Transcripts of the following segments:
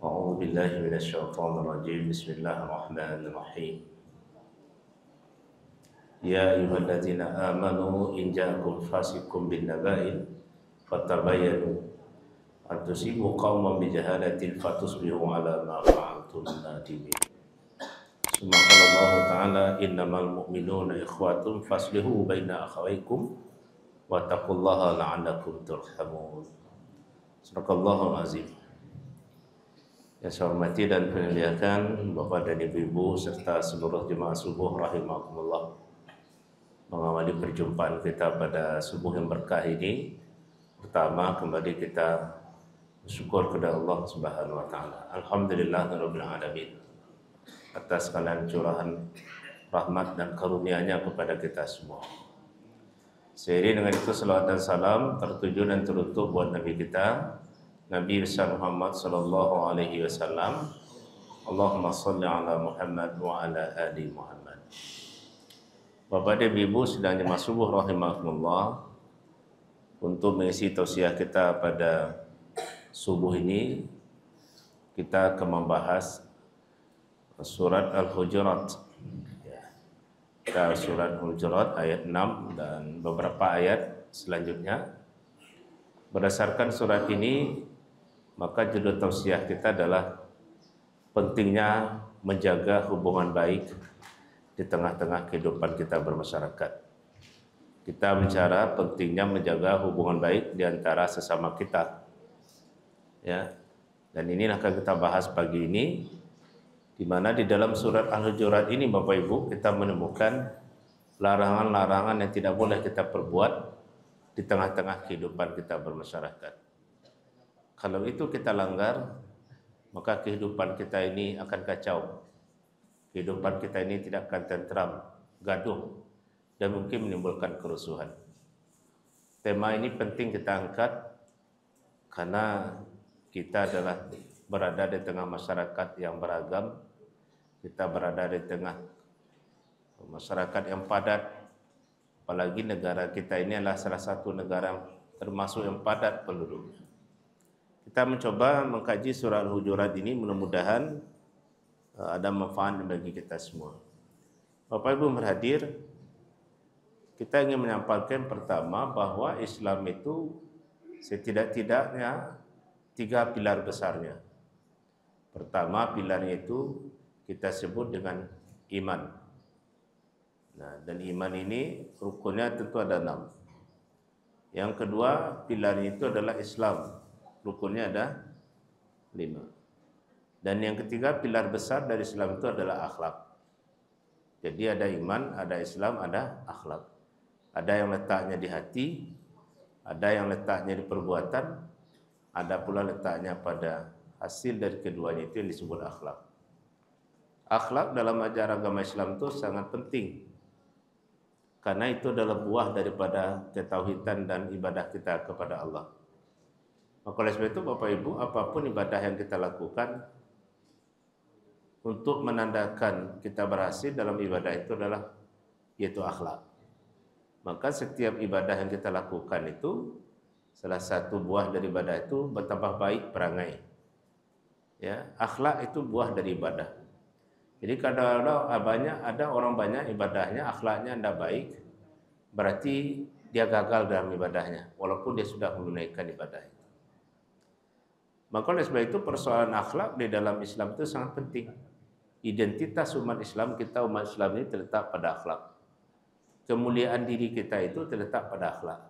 أعوذ بالله من الشيطان الرجيم بسم الله الرحمن الرحيم يا أيها الذين آمنوا إن جاءكم فاسق بالنبأ فتبينوا أن تصيبوا قوما بجهالة فتصبحوا على ما فعلتم نادمين ثم قال الله تعالى إنما المؤمنون إخوة فاصلحوا بين أخويكم واتقوا الله لعلكم ترحمون صدق الله العظيم. Yang saya hormati dan pemuliakan Bapak dan Ibu-ibu serta seluruh jemaah subuh rahimakumullah. Mengawali perjumpaan kita pada subuh yang berkah ini, pertama kembali kita bersyukur kepada Allah Subhanahu wa taala. Alhamdulillahirabbil alamin. Atas segala curahan rahmat dan karunia-Nya kepada kita semua. Seiring dengan itu salawat dan salam tertuju dan terutup buat Nabi kita Nabi besar Muhammad sallallahu alaihi wasallam. Allahumma shalli ala Muhammad wa ala ali Muhammad. Bapak dan Ibu sedang jemaah subuh rahimakumullah, untuk mengisi tausiah kita pada subuh ini kita akan membahas surat Al-Hujurat. Kita surat Al-Hujurat ayat 6 dan beberapa ayat selanjutnya. Berdasarkan surat ini, maka judul tausiah kita adalah pentingnya menjaga hubungan baik di tengah-tengah kehidupan kita bermasyarakat. Kita bicara pentingnya menjaga hubungan baik di antara sesama kita. Ya. Dan inilah akan kita bahas pagi ini, di mana di dalam surat Al-Hujurat ini Bapak Ibu kita menemukan larangan-larangan yang tidak boleh kita perbuat di tengah-tengah kehidupan kita bermasyarakat. Kalau itu kita langgar, maka kehidupan kita ini akan kacau. Kehidupan kita ini tidak akan tentram, gaduh, dan mungkin menimbulkan kerusuhan. Tema ini penting kita angkat karena kita adalah berada di tengah masyarakat yang beragam. Kita berada di tengah masyarakat yang padat. Apalagi negara kita ini adalah salah satu negara termasuk yang padat penduduknya. Kita mencoba mengkaji surah Al-Hujurat ini, mudah-mudahan ada manfaat bagi kita semua. Bapak Ibu berhadir, kita ingin menyampaikan pertama bahwa Islam itu setidak-tidaknya 3 pilar besarnya. Pertama pilarnya itu kita sebut dengan iman. Nah, dan iman ini rukunnya tentu ada 6. Yang kedua pilarnya itu adalah Islam. Rukunnya ada 5. Dan yang ketiga pilar besar dari Islam itu adalah akhlak. Jadi ada iman, ada Islam, ada akhlak. Ada yang letaknya di hati, ada yang letaknya di perbuatan, ada pula letaknya pada hasil dari keduanya, itu yang disebut akhlak. Akhlak dalam ajaran agama Islam itu sangat penting, karena itu adalah buah daripada ketauhidan dan ibadah kita kepada Allah. Maka oleh sebab itu Bapak Ibu, apapun ibadah yang kita lakukan, untuk menandakan kita berhasil dalam ibadah itu adalah yaitu akhlak. Maka setiap ibadah yang kita lakukan itu, salah satu buah dari ibadah itu bertambah baik perangai. Ya, akhlak itu buah dari ibadah. Jadi kalau ada orang banyak ibadahnya, akhlaknya tidak baik, berarti dia gagal dalam ibadahnya, walaupun dia sudah menunaikan ibadah itu. Maka oleh sebab itu persoalan akhlak di dalam Islam itu sangat penting. Identitas umat Islam, kita umat Islam ini terletak pada akhlak. Kemuliaan diri kita itu terletak pada akhlak.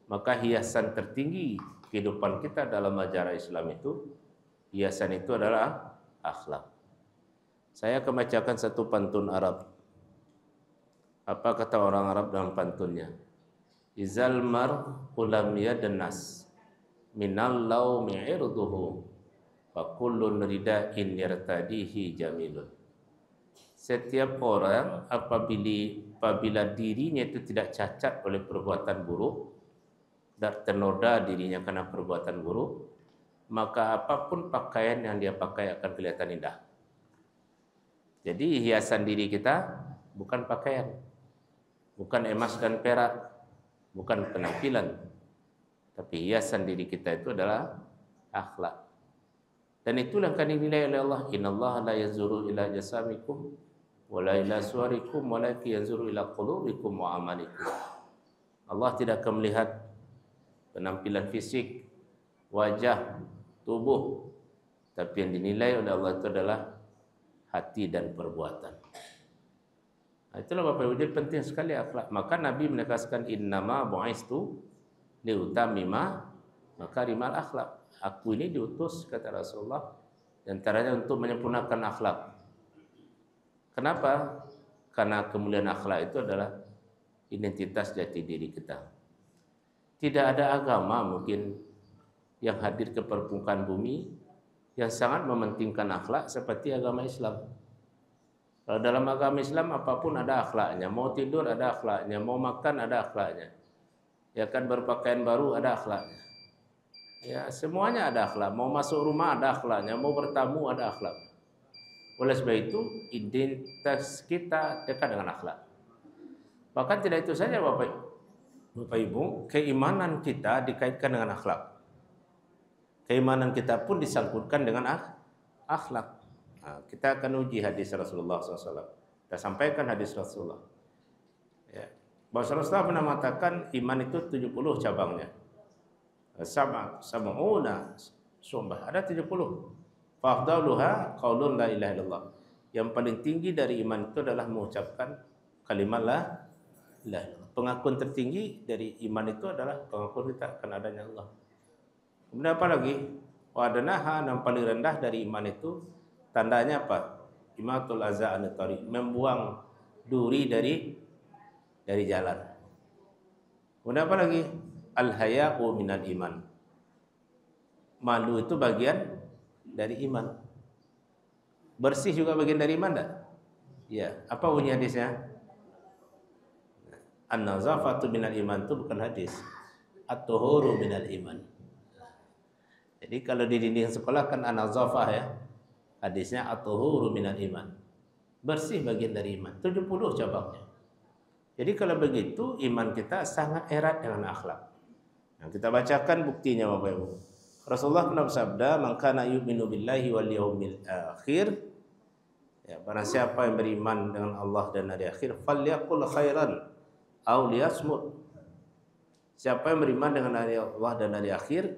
Maka hiasan tertinggi kehidupan kita dalam ajaran Islam itu, hiasan itu adalah akhlak. Saya akan bacakan satu pantun Arab. Apa kata orang Arab dalam pantunnya? Izal mar ulam yadan nas minal laumi irduhu fa kullun rida'in yartadihi jamilun. Setiap orang apabila dirinya itu tidak cacat oleh perbuatan buruk dan ternoda dirinya karena perbuatan buruk, maka apapun pakaian yang dia pakai akan kelihatan indah. Jadi hiasan diri kita bukan pakaian, bukan emas dan perak, bukan penampilan, tapi hiasan diri kita itu adalah akhlak. Dan itulah yang akan dinilai oleh Allah. Innallaha la yanzuru ila jasamikum wala ila suwarikum walakin yanzuru ila qulubikum wa amalikum. Allah tidak akan melihat penampilan fisik, wajah, tubuh, tapi yang dinilai oleh Allah itu adalah hati dan perbuatan. Nah, itulah Bapak Ibu, jadi penting sekali akhlak. Maka Nabi menegaskan innama bu'istu liutamima makarimal akhlak. Aku ini diutus, kata Rasulullah, dan antaranya untuk menyempurnakan akhlak. Kenapa? Karena kemuliaan akhlak itu adalah identitas jati diri kita. Tidak ada agama mungkin yang hadir ke permukaan bumi yang sangat mementingkan akhlak seperti agama Islam. Kalau dalam agama Islam apapun ada akhlaknya, mau tidur ada akhlaknya, mau makan ada akhlaknya, ya kan, berpakaian baru ada akhlaknya, ya semuanya ada akhlak. Mau masuk rumah ada akhlaknya, mau bertamu ada akhlak. Oleh sebab itu identitas kita dekat dengan akhlak. Bahkan tidak itu saja Bapak Ibu, keimanan kita dikaitkan dengan akhlak. Keimanan kita pun disangkutkan dengan akhlak. Nah, kita akan uji hadis Rasulullah SAW. Kita sampaikan hadis Rasulullah. Ya. Bahwa Rasulullah pernah mengatakan iman itu 70 cabangnya. Sab'una sumbah. Ada 70. Fafdaluha qaulun la ilaha illallah. Yang paling tinggi dari iman itu adalah mengucapkan kalimat la ilaha illallah. Pengakuan tertinggi dari iman itu adalah pengakuan kita akan adanya Allah. Kemudian apa lagi? Wadanaha, yang paling rendah dari iman itu tandanya apa? Imatul aza an tariq, membuang duri dari jalan. Kemudian apa lagi? Al haya'u minal iman. Malu itu bagian dari iman. Bersih juga bagian dari iman enggak? Ya, apa bunyi hadisnya? An-nazafatu minal iman itu bukan hadis. At-tuhuru minal iman. Jadi kalau di dinding sekolah kan an-nazafah ya. Hadisnya at-tuhuru minal iman. Bersih bagian dari iman. 70 cabangnya. Jadi kalau begitu iman kita sangat erat dengan akhlak. Nah, kita bacakan buktinya Bapak Ibu. Rasulullah pernah bersabda, "Man kana yu'minu billahi wal yaumil akhir." Ya, barang siapa yang beriman dengan Allah dan hari akhir, falyaqul khairan aw liyasmut. Siapa yang beriman dengan hari Allah dan hari akhir,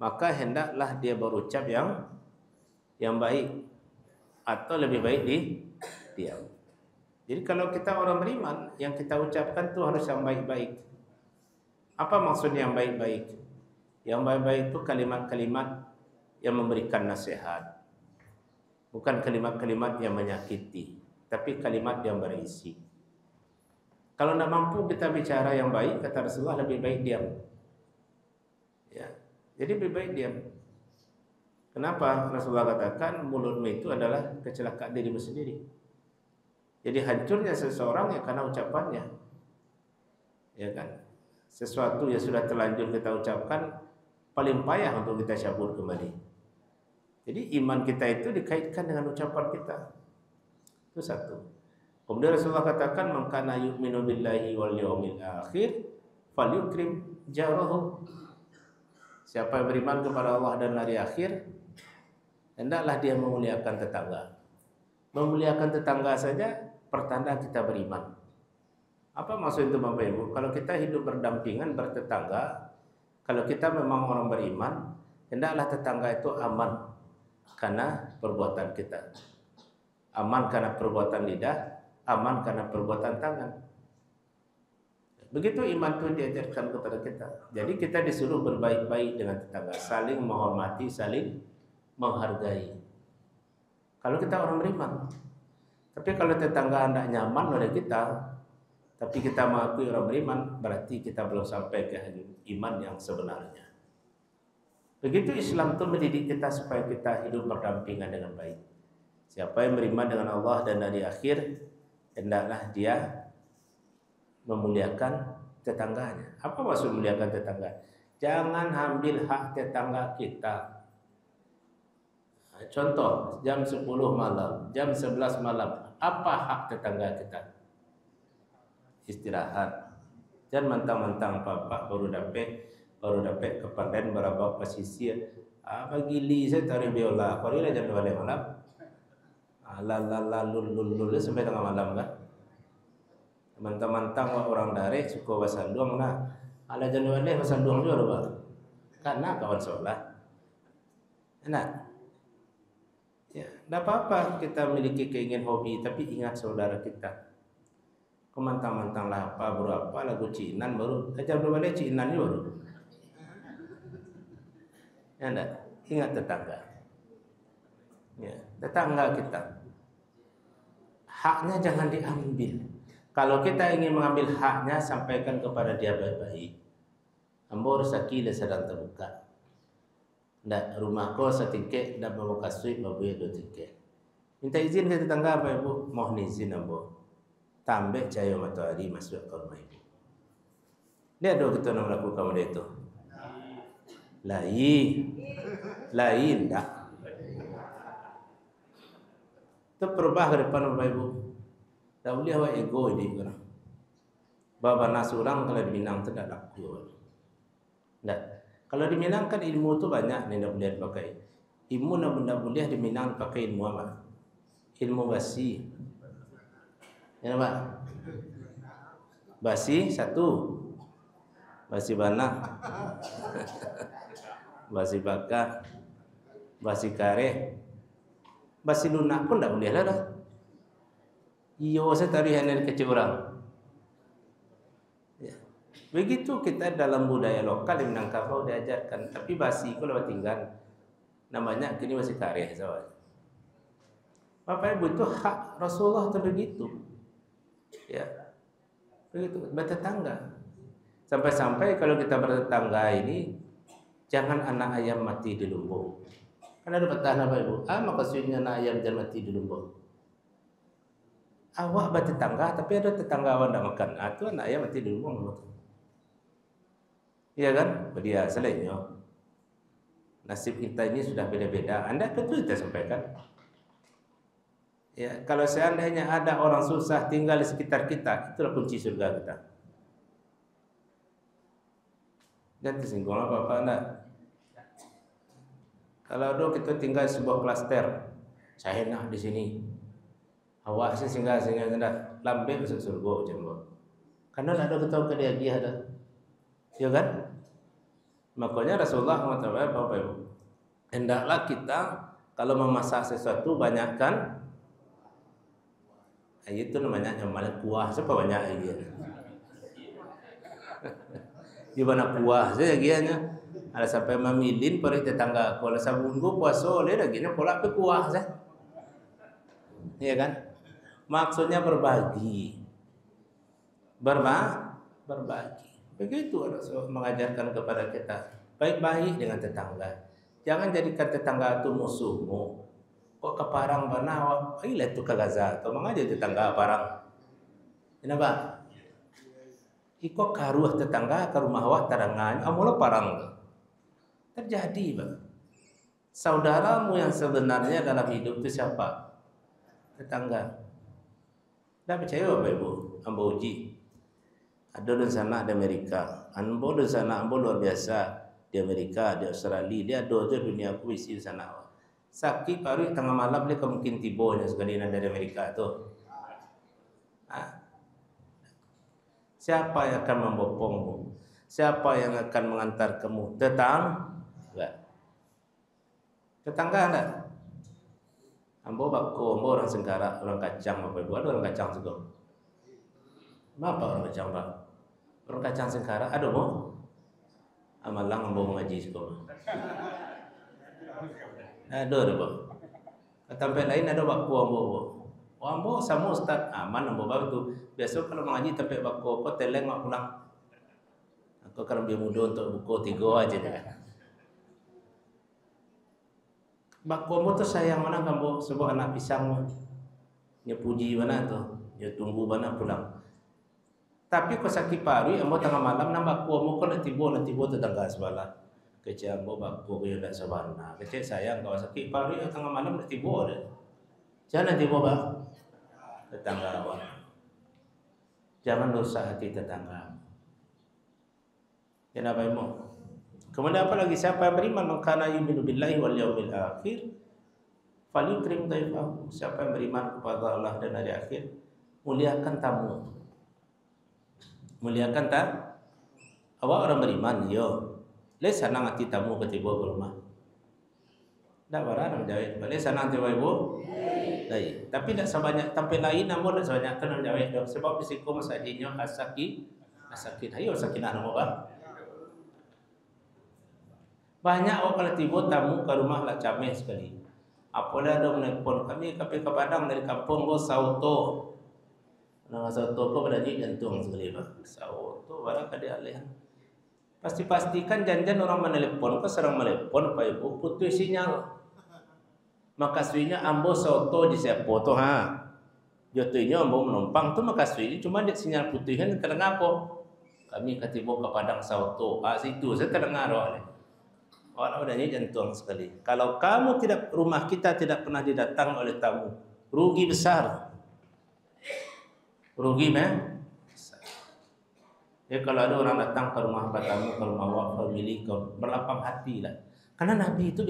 maka hendaklah dia berucap yang baik atau lebih baik diam. Jadi kalau kita orang beriman, yang kita ucapkan itu harus yang baik-baik. Apa maksudnya yang baik-baik? Yang baik-baik itu kalimat-kalimat yang memberikan nasihat. Bukan kalimat-kalimat yang menyakiti, tapi kalimat yang berisi. Kalau tidak mampu kita bicara yang baik, kata Rasulullah, lebih baik diam. Ya, jadi lebih baik diam. Kenapa? Rasulullah katakan mulutmu itu adalah kecelakaan dirimu sendiri. Jadi hancurnya seseorang ya karena ucapannya. Ya kan? Sesuatu yang sudah terlanjur kita ucapkan paling payah untuk kita cabut kembali. Jadi iman kita itu dikaitkan dengan ucapan kita. Itu satu. Kemudian Rasulullah katakan, "Man kana yu'minu billahi wal yaumil akhir falyukrim jarahu." Siapa yang beriman kepada Allah dan hari akhir, hendaklah dia memuliakan tetangga. Memuliakan tetangga saja pertanda kita beriman. Apa maksud itu Bapak Ibu? Kalau kita hidup berdampingan bertetangga, kalau kita memang orang beriman, hendaklah tetangga itu aman karena perbuatan kita. Aman karena perbuatan lidah, aman karena perbuatan tangan. Begitu iman itu diajarkan kepada kita. Jadi kita disuruh berbaik-baik dengan tetangga, saling menghormati, saling menghargai. Kalau kita orang beriman. Tapi kalau tetangga tidak nyaman oleh kita, tapi kita mengakui orang beriman, berarti kita belum sampai ke iman yang sebenarnya. Begitu Islam itu mendidik kita supaya kita hidup berdampingan dengan baik. Siapa yang beriman dengan Allah dan hari akhir, hendaklah dia memuliakan tetangganya. Apa maksud memuliakan tetangga? Jangan ambil hak tetangga kita. Contoh, jam 10 malam, jam 11 malam, apa hak tetangga kita? Istirahat. Jangan mentang-mentang bapak baru dapat kepadan berapa pesisir, Pagi li saya tarik biola, kau ni lah jam 2 malam. Lul sampai tengah malam kan. Teman-teman tang orang dari suka basanduang nah. Ala jam 2 basanduang juga loh, Pak. Karena kawan sekolah. Enak. Ya, tidak apa-apa kita memiliki keinginan hobi, tapi ingat saudara kita. Kemantang-mantang lah apa, berapa lagu Cinan baru, jam 2 Cinan ini baru. Ya enggak? Ingat tetangga. Ya, tetangga kita. Haknya jangan diambil. Kalau kita ingin mengambil haknya, sampaikan kepada dia baik-baik. Ambo rezeki sedang terbuka. Ndak rumahku setingkek, ndak bawa kasut, bawa 2 tingkek. Minta izin ke tetangga apa ibu? Mohon izin ambo. Tambah cahaya matahari masuk ke rumah ibu. Dia ada kita nak melakukan benda itu. Lain tak. Itu perubah ke depan Bapak Ibu. Tak boleh awak ego ini orang. Bapa nas orang kalau di Minang tu tak laku. Tak. Kalau di Minang kan ilmu tu banyak ni dah boleh dipakai. Ilmu nak benda boleh di Minang pakai ilmu apa? Ilmu basi. Ya Pak. Basi satu. Basi banak. Basi bakar. Basi kare. Basi lunak pun tak boleh lah dah. Iyo saya tarian dari kecil orang. Ya. Begitu kita dalam budaya lokal di Minangkabau diajarkan. Tapi basi kalau tinggal namanya kini masih kare sahaja. Bapak Ibu itu hak Rasulullah itu begitu. Ya. Begitu bertetangga. Sampai-sampai kalau kita bertetangga ini jangan anak ayam mati di lumbung. Kan ada petahan Bapak Ibu. Maksudnya anak ayam jangan mati di lumbung. Awak bertetangga tapi ada tetangga awak tidak makan. Itu anak ayam mati di lumbung. Iya kan? Dia selainnya nasib kita ini sudah beda-beda. Anda betul kita sampaikan. Ya, kalau seandainya ada orang susah tinggal di sekitar kita, itulah kunci surga kita. Dan tersinggung apa-apa enggak? Kalau dulu kita tinggal di sebuah klaster, saya nak di sini. Awak singgah hendak lambe masuk surga jembo. Karena ada kita ke dia ada. Ya kan? Makanya Rasulullah mengatakan Bapak Ibu, hendaklah kita kalau memasak sesuatu banyakkan. Itu namanya nyamal kuah. Siapa banyak lagi? Di mana kuah saja gianya. Ada sampai memilin pari tetangga. Kalau sabunggu puasa le lagi nya pola pe kuah saja. Iya kan? Maksudnya berbagi. Berbagi. Begitu Rasul mengajarkan kepada kita. Baik-baik dengan tetangga. Jangan jadikan tetangga itu musuhmu. Kok ke parang bana ilah tu ke Gaza atau mengajar tetangga parang. Kenapa? Iko karuah tetangga ke rumah awak tarangan amula parang. Terjadi, Pak. Saudaramu yang sebenarnya dalam hidup itu siapa? Tetangga. Dah percaya Bapak Ibu? Ambo uji. Ada di sana di Amerika. Ambo di sana ambo luar biasa di Amerika, di Australia. Dia ada je dunia aku isi di sana. Sakit baru tengah malam dia mungkin tibonya sekali dari Amerika tu. Siapa yang akan membopongmu? Siapa yang akan mengantar kamu? Tetangga enggak? Ambo bako, ambo orang Sengkara, orang Kacang Bapak Ibu. Ada orang Kacang juga. Apa orang Kacang Pak? Orang Kacang Sengkara ada mo? Amalang ambo mengaji sekolah. Ada Pak. Tempat lain ada bako ambo. Ambo sama ustaz aman ambo baru tu. Biasa kalau mengaji tempat bako kau teleng mak pulang. Aku kalau dia muda untuk buku 3 aja dia. Bako ambo tu sayang mana ambo sebuah anak pisang. Dia puji mana tu. Dia tunggu mana pulang. Tapi kau sakit paru ambo tengah malam nambah bako ambo kau nak tibo tetangga sebelah. Kecil ambo bako kau nak sabana. Kecil sayang kau sakit paru tengah malam nak tibo dia. Jangan tibo bah. Tetangga awak. Jangan rusak hati tetangga. Kenapa ibu? Kemudian apa lagi? Siapa yang beriman mengkana yu'minu billahi wal yaumil akhir falyukrim dhaifahu. Siapa yang beriman kepada Allah dan hari akhir, muliakan tamu. Muliakan tak? Awak orang beriman, yo. Le sanang hati tamu ketiba ke rumah. Dak barang jawab. Le sanang tiba ibu. Baik. Tapi tak sebanyak tampil lain namun tak sebanyak kan jawab. Sebab risiko masajinya asakit. Ayo sakinah nama apa? Banyak orang kalau tiba tamu ke rumah lah cameh sekali. Apalah ada menelpon kami ke Padang dari kampung bos sauto. Nama sauto ko berani gantung sekali bah. Sauto barang kada alih. Pastikan janjian orang menelpon ke serang menelpon Pak Ibu putus sinyal. Maka suinya ambo sauto di siapa tu ha. Jotonya ambo menumpang tu maka suinya cuma dia sinyal putihnya terdengar apa. Kami ketiba ke Padang sauto. Situ saya terdengar oleh. Orang adanya jantung sekali. Kalau kamu tidak, rumah kita tidak pernah didatang oleh tamu, rugi besar. Rugi besar. Ya kalau ada orang datang ke rumah tamu, ke rumah awak, family, berlapang hati lah. Karena Nabi itu.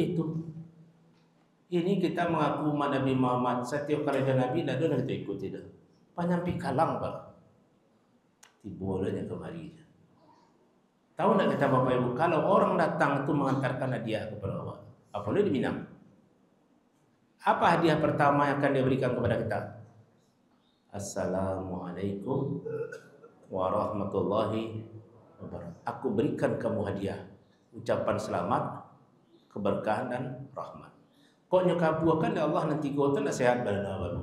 Ini kita mengaku Nabi Muhammad setiap kali ada Nabi, dah kita ikut tidak. Panyampi kalang pak. Tibolanya kemari. Tahu tak kata Bapak Ibu, kalau orang datang itu mengantarkan hadiah kepada awak, apalagi di Minang, apa hadiah pertama yang akan dia berikan kepada kita? Assalamualaikum warahmatullahi wabarakatuh. Aku berikan kamu hadiah, ucapan selamat, keberkahan dan rahmat. Kok nyekabuakan ya Allah nanti kau tak sehat badan awak.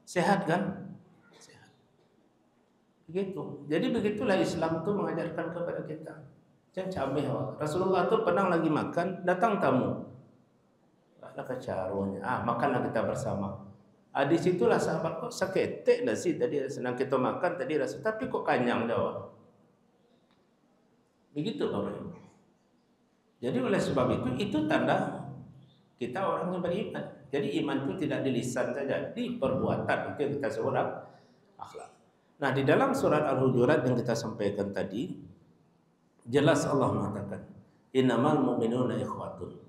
Sehat kan? Begitu. Jadi begitulah Islam itu mengajarkan kepada kita. Jangan cameh. Rasulullah itu pernah lagi makan, datang tamu. Ada kecarunya. Makanlah kita bersama. Di situlah sahabat kok saketek dah sih tadi senang kita makan tadi rasa tapi kok kanyang jawab. Begitu Bapak Ibu. Jadi oleh sebab itu tanda kita orang yang beriman. Jadi iman itu tidak di lisan saja, di perbuatan. Itu yang kita sebut akhlak. Nah, di dalam surat Al-Hujurat yang kita sampaikan tadi, jelas Allah mengatakan, innamal mu'minuna ikhwatun.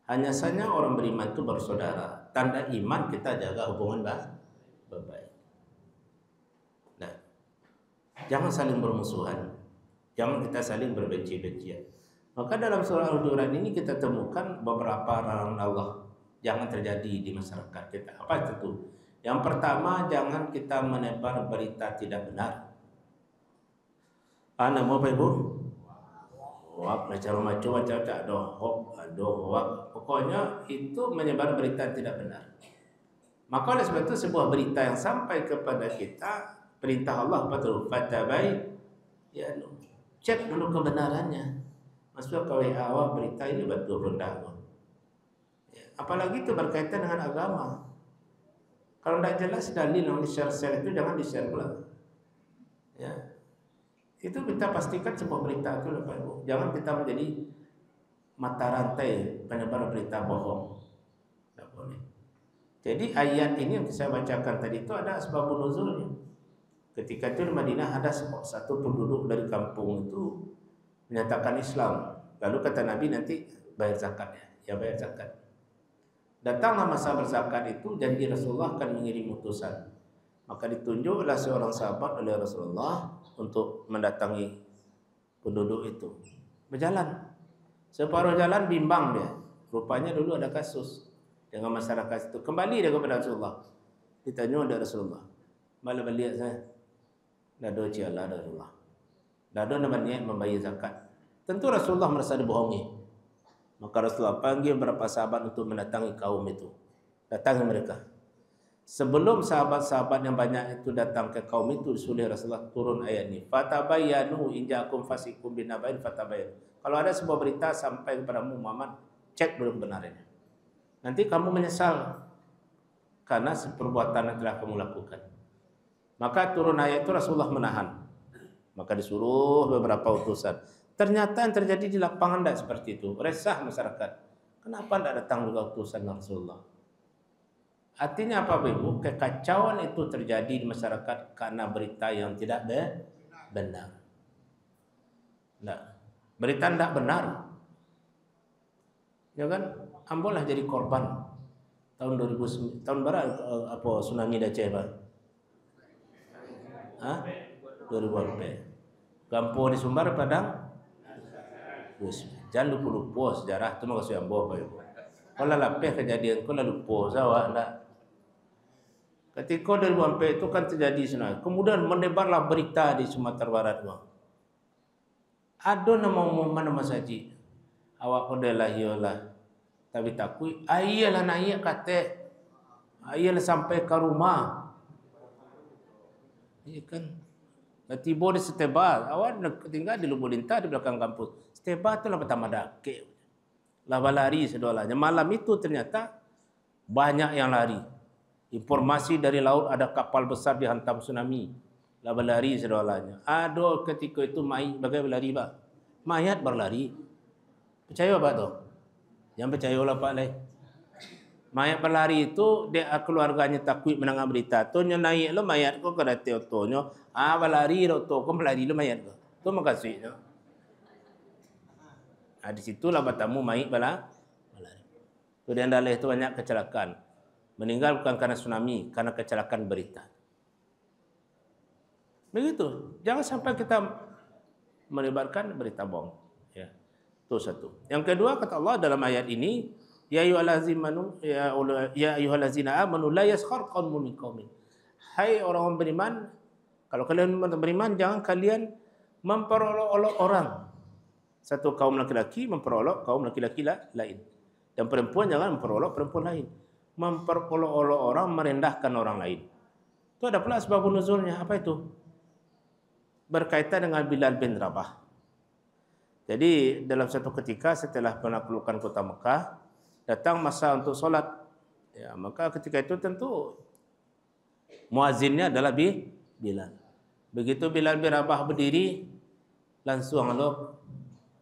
Hanya saja orang beriman itu bersaudara. Tanda iman kita jaga hubungan baik. Nah, jangan saling bermusuhan. Jangan kita saling berbenci-bencian. Maka dalam surah Al-Hujurat ini kita temukan beberapa larangan Allah jangan terjadi di masyarakat kita. Apa itu? Yang pertama, jangan kita menebar berita tidak benar. Nama apa Ibu? Hoak, macam-macam tak ada hoak. Pokoknya itu menyebar berita tidak benar. Maka oleh sebab itu sebuah berita yang sampai kepada kita, perintah Allah betul. Fatabai, ya, cek dulu kebenarannya. Maksudnya kalau awak berita ini betul rendah. Ya, apalagi itu berkaitan dengan agama. Kalau tidak jelas dalil yang di-share itu jangan di-share pula. Ya. Itu kita pastikan sebuah berita itu Bapak Ibu. Jangan kita menjadi mata rantai penyebar berita bohong. Tidak boleh. Jadi ayat ini yang saya bacakan tadi itu ada sebab nuzulnya. Ketika itu di Madinah ada satu penduduk dari kampung itu menyatakan Islam. Lalu kata Nabi nanti bayar zakat ya bayar zakat. Datanglah masa berzakat itu, janji Rasulullah akan mengirim utusan. Maka ditunjuklah seorang sahabat oleh Rasulullah untuk mendatangi penduduk itu. Berjalan. Separuh jalan bimbang dia. Rupanya dulu ada kasus dengan masyarakat itu. Kembali dia kepada Rasulullah. Ditanya oleh Rasulullah. Malah balik saya. Dado cialah Rasulullah. Dado nama niat membayar zakat. Tentu Rasulullah merasa dibohongi. Maka Rasulullah panggil beberapa sahabat untuk mendatangi kaum itu. Datangi mereka. Sebelum sahabat-sahabat yang banyak itu datang ke kaum itu, disuruh Rasulullah turun ayat ini. Fatabayyanu in ja'akum fasiqun binaba'in fatabayyanu. Kalau ada sebuah berita sampai kepadamu Muhammad, cek dulu kebenarannya. Nanti kamu menyesal karena perbuatan yang telah kamu lakukan. Maka turun ayat itu Rasulullah menahan. Maka disuruh beberapa utusan. Ternyata yang terjadi di lapangan tidak seperti itu. Resah masyarakat. Kenapa tidak datang juga utusan Rasulullah? Artinya apa Ibu? Kekacauan itu terjadi di masyarakat karena berita yang tidak benar. Nah, berita tidak benar, ya kan? Ambo lah jadi korban tahun 2009, tahun berapa apa tsunami di Aceh, Pak? Hah? 2004. Gampo di Sumbar, Padang. Jangan lupa sejarah tu, maka saya ambo apa ibu. Kalau lapeh kejadian, kalau lupa sawa enggak. Ketika 2004 itu kan terjadi tsunami, kemudian menyebarlah berita di Sumatera Barat, Bang. Ada nama saji, awak udah yolah, tapi takui, ayalah naik kate, ayalah sampai ke rumah, iya kan? Tiba di Setebal, awak tinggal di Lubuk Lintah di belakang kampus. Setebal itu lah pertama dake, laba lari sedolanya. Malam itu ternyata banyak yang lari. Informasi dari laut ada kapal besar dihantam tsunami, laba lari sedolanya. Ada ketika itu mayat bagai berlari, Pak. Mayat berlari. Percaya Pak tu? Yang percayalah Pak leh. Mayat berlari itu dia keluarganya takut mendengar berita. Tu nya naik lo mayat ko kada teotonyo. Berlari lo tu ko berlari lo mayat ko. Tu makasihnya. Di situlah bertemu mayat berlari. Tu di Andaleh itu banyak kecelakaan. Meninggal bukan karena tsunami, karena kecelakaan berita. Begitu. Jangan sampai kita melibatkan berita bohong. Ya. Itu satu. Yang kedua kata Allah dalam ayat ini, ya ayyuhallazina amanu la yaskhar qaumun min qaumin. Hai orang beriman, kalau kalian beriman jangan kalian memperolok-olok orang. Satu kaum laki-laki memperolok kaum laki-laki lain. Dan perempuan jangan memperolok perempuan lain. Memperolok-olok orang, merendahkan orang lain. Itu ada pula sebab nuzulnya. Apa itu? Berkaitan dengan Bilal bin Rabah. Jadi dalam satu ketika setelah penaklukan kota Mekah, datang masa untuk solat. Ya, maka ketika itu tentu muazzinnya adalah Bilal. Begitu Bilal bin Rabah berdiri, langsung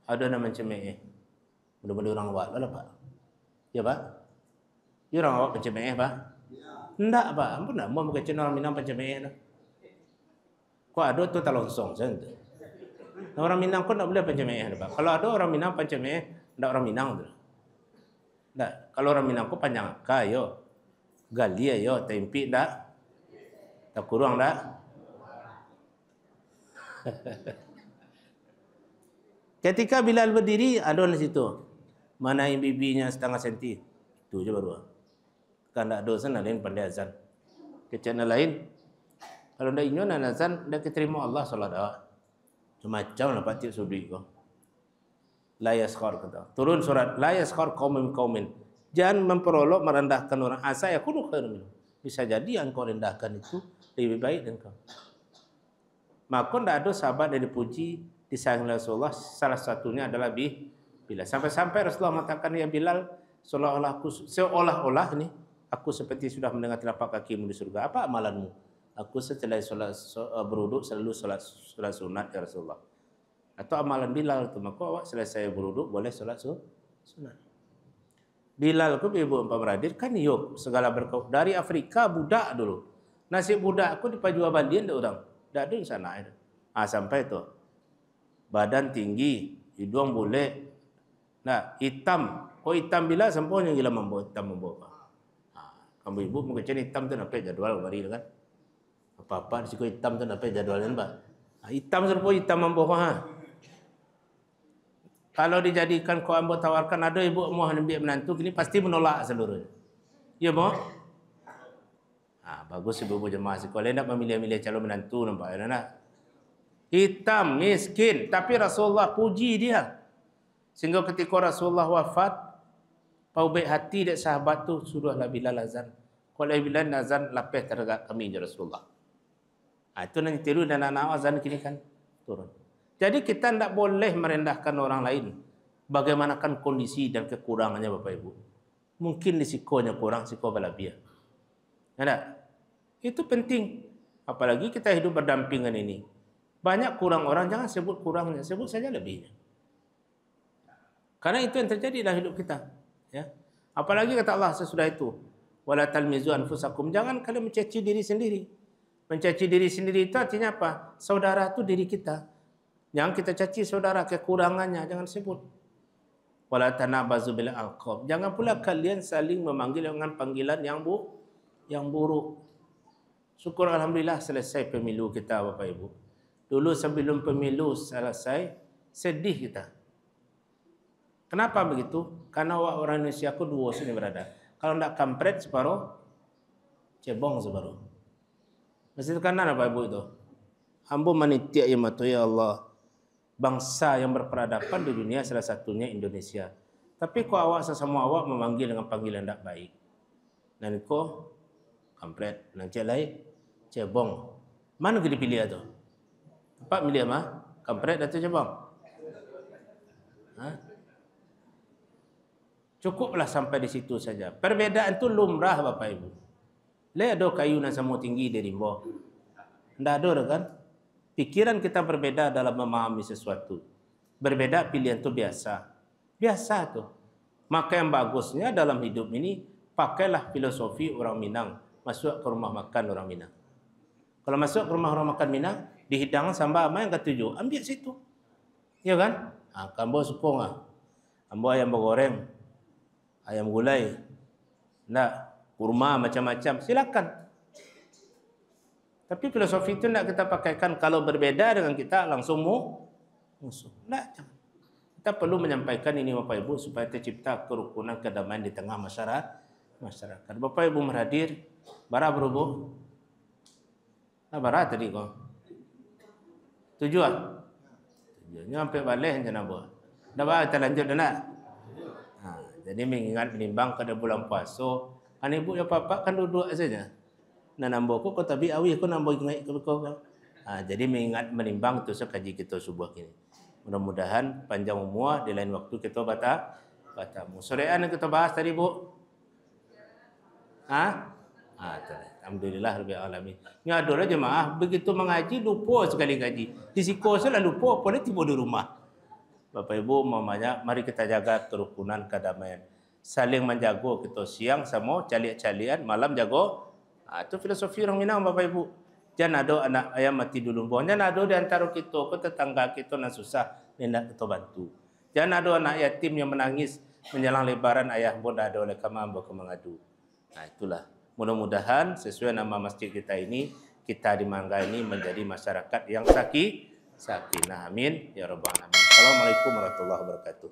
ada nama cemeh. Mudah-mudahan orang awak lah Pak. Ya Pak? Ya orang awak pencemeh Pak? Enggak Pak, ampun nak mau berkecil orang Minang pencemeh lah. Kok ada tu talonsong saja. Orang Minang kok tak boleh pencemeh Pak. Kalau ada orang Minang pencemeh, enggak orang Minang tu. Enggak, kalau orang Minang kok panjang akak yo. Gali yo, tempi dak. Tak kurang dak. Ketika Bilal berdiri, ada di situ. Mana yang bibinya setengah senti. Itu je baru. Kan tak ada sana lain pandai azan. Kecana lain. Kalau ndak inyo nak azan, ndak keterima Allah solat awak. Macam lah Pak Cik Sudri kau. La yaskhar kata. Turun surat la yaskhar qaumin. Jangan memperolok merendahkan orang. Asa yakunu khairum minhum. Bisa jadi yang kau rendahkan itu lebih baik dan kau. Maka tidak ada sahabat yang dipuji disayang Rasulullah. Salah satunya adalah Bilal. Sampai-sampai Rasulullah mengatakan ya Bilal, seolah-olah ni aku seperti sudah mendengar telapak kakimu di surga. Apa amalanmu? Aku setelah beruduk selalu solat sunat ya Rasulullah. Atau amalan Bilal tu, maka awak selesai beruduk boleh solat sunat. Bilal ku ibu empat beradir kan yuk segala berkau dari Afrika budak dulu. Nasib budak aku di Pajua Bandian ada orang. Dak ada di sana. Sampai tu. Badan tinggi, hidung boleh. Nah, hitam. Oh hitam Bilal sempurna gila membawa. Kamu ibu mengecen hitam tu nampak jadwal bari kan. Apa-apa di siku hitam tu nampak jadwalnya Pak. Hitam serupa hitam membawa. Kalau dijadikan kau ambo tawarkan ada ibu mau ambil menantu gini pasti menolak seluruhnya. Ya mau? Bagus ibu-ibu jemaah sekolah nak memilih-milih calon menantu nampak ya nak. Hitam, miskin, tapi Rasulullah puji dia. Sehingga ketika Rasulullah wafat, pau baik hati dek sahabat tu suruhlah Bilal azan. Kalau Bilal azan lapeh terdekat kami ya Rasulullah. Itu nanti tiru dan anak azan kini kan turun. Jadi kita tidak boleh merendahkan orang lain. Bagaimanakah kondisi dan kekurangannya Bapak Ibu. Mungkin risikonya kurang, risiko balapia. Ada? Itu penting. Apalagi kita hidup berdampingan ini. Banyak kurang orang, jangan sebut kurangnya. Sebut saja lebihnya. Karena itu yang terjadi dalam hidup kita. Ya. Apalagi kata Allah sesudah itu. Wala talmizu anfusakum. Jangan kalian mencaci diri sendiri. Mencaci diri sendiri itu artinya apa? Saudara itu diri kita. Jangan kita caci saudara kekurangannya, jangan sebut. Wala tanabazu bil alqab. Jangan pula kalian saling memanggil dengan panggilan yang buruk. Syukur alhamdulillah selesai pemilu kita Bapak Ibu. Dulu sebelum pemilu selesai sedih kita. Kenapa begitu? Karena orang Indonesia aku dua sini berada. Kalau tidak kampret separuh, cebong separuh. Masih tekanan Bapak Ibu itu. Ambo manitia ya matu ya Allah. Bangsa yang berperadaban di dunia salah satunya Indonesia. Tapi kok awak sesama awak memanggil dengan panggilan tidak baik. Dan kok kampret, nang celai, cebong. Mana kita pilih itu? Apa milih mah? Kampret atau cebong? Hah? Cukuplah sampai di situ saja. Perbedaan itu lumrah Bapak Ibu. Le ada kayu yang sama tinggi dari bawah. Tidak ada kan? Pikiran kita berbeda dalam memahami sesuatu. Berbeda pilihan itu biasa. Biasa tuh. Maka yang bagusnya dalam hidup ini, pakailah filosofi orang Minang. Masuk ke rumah makan orang Minang. Kalau masuk ke rumah orang makan Minang, dihidang sambal apa yang ketujuh, ambil situ. Ya kan? Kambo sukong Ambo ayam bergoreng, ayam gulai, kurma macam-macam, silakan. Tapi filosofi itu tidak kita pakaikan kalau berbeda dengan kita langsung musuh. Tidak, jangan. Kita perlu menyampaikan ini Bapak Ibu supaya tercipta kerukunan kedamaian di tengah masyarakat. Bapak Ibu berhadir, bara berubuh. Bara tadi kok. Tujuan sampai balik hanya nabo. Dah bah kita lanjut dah. Jadi mengingat menimbang pada bulan puasa, kan ibu ya papa kan duduk saja. Nah nambah ko tapi awi ko nambah ingat ko. Jadi mengingat menimbang itu sekaji kita subuh ini. Mudah-mudahan panjang umur di lain waktu kita batamu. Sorean yang kita bahas tadi Bu. Alhamdulillah rabbil alamin. Ngadolah jemaah begitu mengaji lupa sekali ngaji. Di siko salah lupa pada tiba di rumah. Bapak Ibu mamanya mari kita jaga kerukunan kedamaian. Saling menjaga kita siang sama calian malam jaga. Itu filosofi orang Minang Bapak Ibu. Jangan ada anak ayam mati dulu. Jangan ada di antara kita ke tetangga kita yang susah hendak kita bantu. Jangan ada anak yatim yang menangis menjelang lebaran ayah pun ada oleh kami mengadu. Itulah. Mudah-mudahan sesuai nama masjid kita ini, kita di Mangga ini menjadi masyarakat yang sakinah. Amin ya rabbal alamin. Assalamualaikum warahmatullahi wabarakatuh.